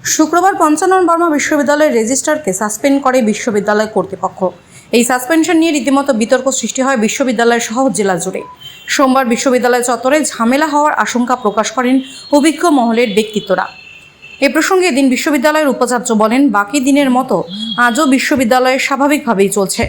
শুক্রবার পঞ্চানন বর্মা বিশ্ববিদ্যালয়ের রেজিস্ট্রারকে সাসপেন্ড করে বিশ্ববিদ্যালয় কর্তৃপক্ষ। এই সাসপেনশন নিয়ে রীতিমতো বিতর্ক সৃষ্টি হয় বিশ্ববিদ্যালয় সহ জেলা জুড়ে। সোমবার বিশ্ববিদ্যালয় চত্বরে ঝামেলা হওয়ার আশঙ্কা প্রকাশ করেন অভিজ্ঞ মহলের ব্যক্তিত্বরা। এ প্রসঙ্গে এদিন বিশ্ববিদ্যালয়ের উপাচার্য বলেন, বাকি দিনের মতো আজও বিশ্ববিদ্যালয়ে স্বাভাবিকভাবেই চলছে,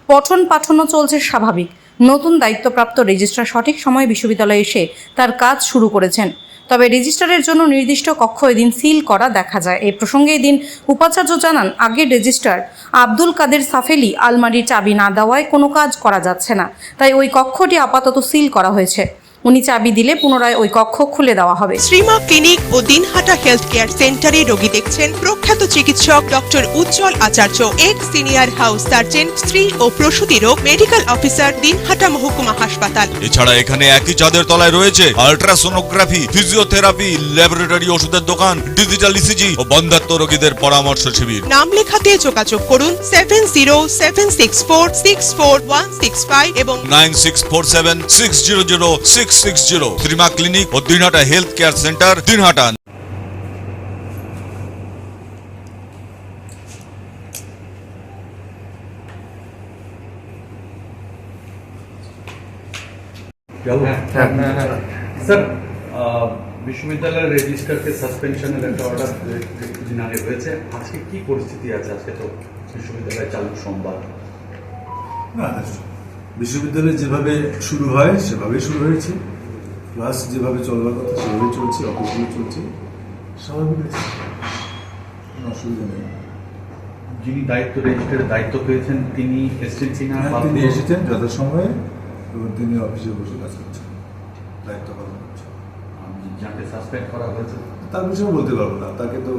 পঠন পাঠনও চলছে স্বাভাবিক। নতুন দায়িত্বপ্রাপ্ত রেজিস্ট্রার সঠিক সময়ে বিশ্ববিদ্যালয়ে এসে তার কাজ শুরু করেছেন। তবে রেজিস্ট্রারের জন্য নির্দিষ্ট কক্ষ এদিন সিল করা দেখা যায়। এই প্রসঙ্গে এদিন উপাচার্য জানান, আগের রেজিস্ট্রার আব্দুল কাদের সাফেলি আলমারির চাবি না দেওয়ায় কোনো কাজ করা যাচ্ছে না, তাই ওই কক্ষটি আপাতত সিল করা হয়েছে। উনি চাবি দিলে পুনরায় ওই কক্ষ খুলে দেওয়া হবে। শ্রীমা ক্লিনিক ও দিনহাটা হেলথ কেয়ার সেন্টারে রোগী দেখছেন প্রখ্যাত চিকিৎসক ডক্টর উজ্জ্বল আচার্য, এক্স সিনিয়র হাউস সার্জন, স্ত্রী ও প্রসূতি রোগ মেডিকেল অফিসার, দিনহাটা মহকুমা হাসপাতাল। এছাড়া এখানে একই ছাদের তলায় রয়েছে আল্ট্রাসোনোগ্রাফি, ফিজিওথেরাপি, ল্যাবরেটরি, ওষুধের দোকান, ডিজিটাল ইসিজি ও বন্ধ্যাত্ব রোগীদের পরামর্শ শিবির। নাম লেখাতে যোগাযোগ করুন 7076464165 এবং 9647600660। শ্রীমা ক্লিনিক ও Dinhata health care centre, Dinhata. Sir, বিশ্ববিদ্যালয়ের রেজিস্ট্রারকে সাসপেনশনের একটা অর্ডার কিছুদিন আগে হয়েছে। আজকে কি পরিস্থিতি আছে? আজকে তো বিশ্ববিদ্যালয় চালু সোমবার। না, বিশ্ববিদ্যালয়ে যেভাবে শুরু হয় সেভাবেই শুরু হয়েছে, ক্লাস যেভাবে চলবার কথা সেভাবেই চলছে, অফিসগুলো চলছে, স্বাভাবিক আছে, কোনো অসুবিধা নেই। যিনি রেজিস্ট্রারের দায়িত্ব পেয়েছেন তিনি এসেছেন কিনা? তিনি এসেছেন যথাসময়ে এবং তিনি অফিসে বসে কাজ করছেন, দায়িত্ব পালন করছেন। যাকে সাসপেন্ড করা হয়েছে তার বিষয়ে বলতে পারবো না, তাকে তো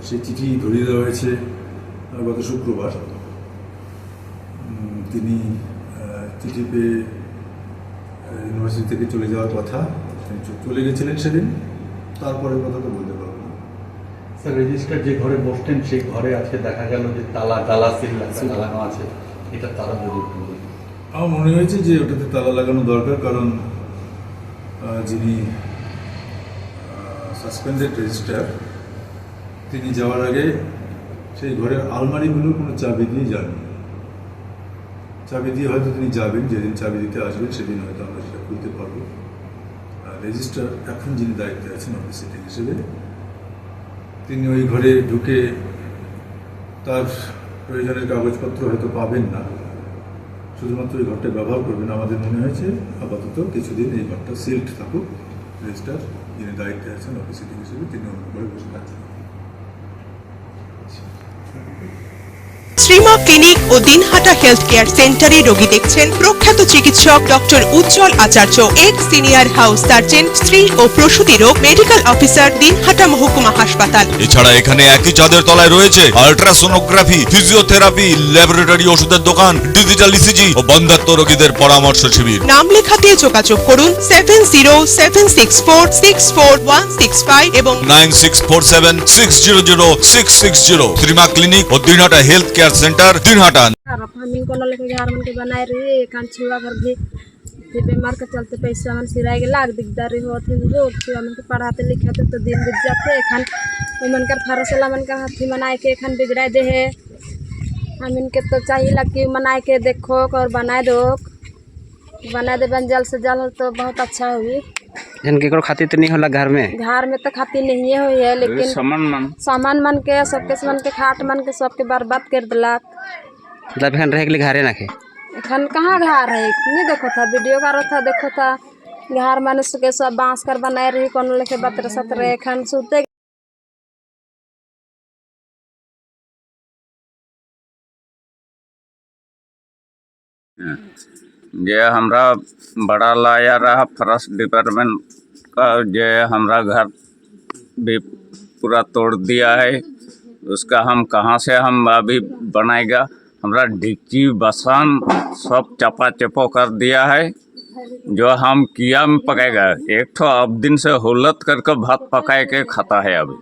সেই চিঠি ধরিয়ে দেওয়া হয়েছে গত শুক্রবার। তিনি চিঠি পেয়ে ইউনিভার্সিটি থেকে চলে যাওয়ার কথা, তিনি চলে গেছিলেন সেদিন, তারপরে কথা তো বলতে পারবো না। স্যার, রেজিস্ট্রার যে ঘরে বসতেন সেই ঘরে আজকে দেখা গেল যে তালা সিল লাগানো আছে, এটা তারা যদি আমার মনে হয়েছে যে ওটাতে তালা লাগানো দরকার, কারণ যিনি সাসপেন্ডেড রেজিস্ট্রার তিনি যাওয়ার আগে সেই ঘরের আলমারিগুলো কোনো চাবি দিয়ে যাননি। চাবি দিয়ে হয়তো তিনি যাবেন, যেদিন চাবি দিতে আসবেন সেদিন হয়তো আমরা সেটা খুলতে পারবো। রেজিস্ট্রার এখন যিনি দায়িত্বে আছেন অফিসিটি হিসেবে, তিনি ওই ঘরে ঢুকে তার প্রয়োজনের কাগজপত্র হয়তো পাবেন না, শুধুমাত্র এই ঘরটা ব্যবহার করবেন। আমাদের মনে হয়েছে আপাতত কিছুদিন এই ঘরটা সিল্ড থাকুক, রেজিস্ট্রার যিনি দায়িত্বে আছেন অফিসিটি হিসেবে তিনি অন্য ঘরে বসে থাকছেন। শ্রীমা ক্লিনিক ও দিনহাটা হেলথ কেয়ার সেন্টারে রোগী দেখছেন প্রখ্যাত চিকিৎসক ডক্টর উজ্জ্বল আচার্য, এক্স সিনিয়র হাউস সার্জন, স্ত্রী ও প্রসূতি রোগ মেডিকেল অফিসার, দিনহাটা মহকুমা হাসপাতাল। এছাড়া এখানে একই ছাদের তলায় রয়েছে আল্ট্রাসোনোগ্রাফি, ফিজিওথেরাপি, ল্যাবরেটরি, ওষুধের দোকান, ডিজিটাল ইসিজি ও বন্ধ্যাত্ব রোগীদের পরামর্শ শিবির। নাম লেখাতে যোগাযোগ করুন 7076464165 এবং 9647600660। শ্রীমা ক্লিনিক ও Dinhata health care centre Dinhata. हमीन को लेके घर मन के बनाए रही कान छुआ घर भी बीमार के चलते पैसा मन सिराए के लाग दिकदारी होत है रोज छुआ मन के पढ़ाते लिखाते तो दिन बीत जाते एखन मन कर फरसला मन का हाथी मनाए के एखन बिगड़ाए दे है। हमीन के तो चाहिए लग मनाए के देखो और बनाए दो, बना दे बन जल से जल तो बहुत अच्छा हुई। इनके को खाती तो नहीं होला घर में तो खाती नहीं हुई है, लेकिन सामान मन के सबके मन के खाट मन के सबके बर्बाद कर दिलक। मतलब एखन रहे के लिए घरे ना के एखन कहाँ घर है? नहीं देखो था वीडियो करो था, देखो था घर मनुष्य के सब बांस कर बनाए रही कौन लेके बतर सतरे एखन सुते। जे हमरा बड़ा लाया रहा फॉरेस्ट डिपार्टमेंट का, जे हमरा घर भी पूरा तोड़ दिया है, उसका हम कहाँ से हम अभी बनाएगा? हमरा डिक्ची बसान सब चपा चपो कर दिया है, जो हम किया में पकाएगा। एक तो अब दिन से हुलत करके भात पकाए के खाता है अभी।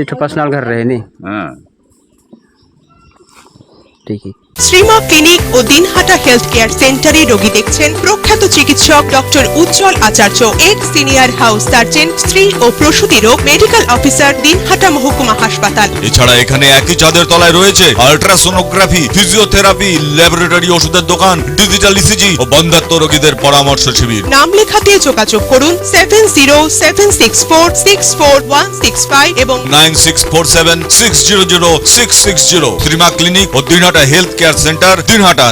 तो पर्सनल घर रहे नहीं। हाँ ठीक है। শ্রীমা ক্লিনিক ও দিনহাটা হেলথ কেয়ার সেন্টারে রোগী দেখছেন প্রখ্যাত চিকিৎসক ডক্টর উজ্জ্বল আচার্য, এক্স সিনিয়র হাউস সার্জন, স্ত্রী ও প্রসূতি রোগ মেডিকেল অফিসার, দিনহাটা মহকুমা হাসপাতাল। এছাড়া এখানে একই চাঁদের তলায় রয়েছে আল্ট্রাসোনোগ্রাফি, ফিজিওথেরাপি, ল্যাবরেটরি ওষুধের দোকান, ডিজিটাল ইসিজি ও বন্ধ্যাত্ব রোগীদের পরামর্শ শিবির। নাম লেখাতে যোগাযোগ করুন 7076464165 এবং 9647600660। শ্রীমা ক্লিনিক ও Dinhata health care centre, Dinhata.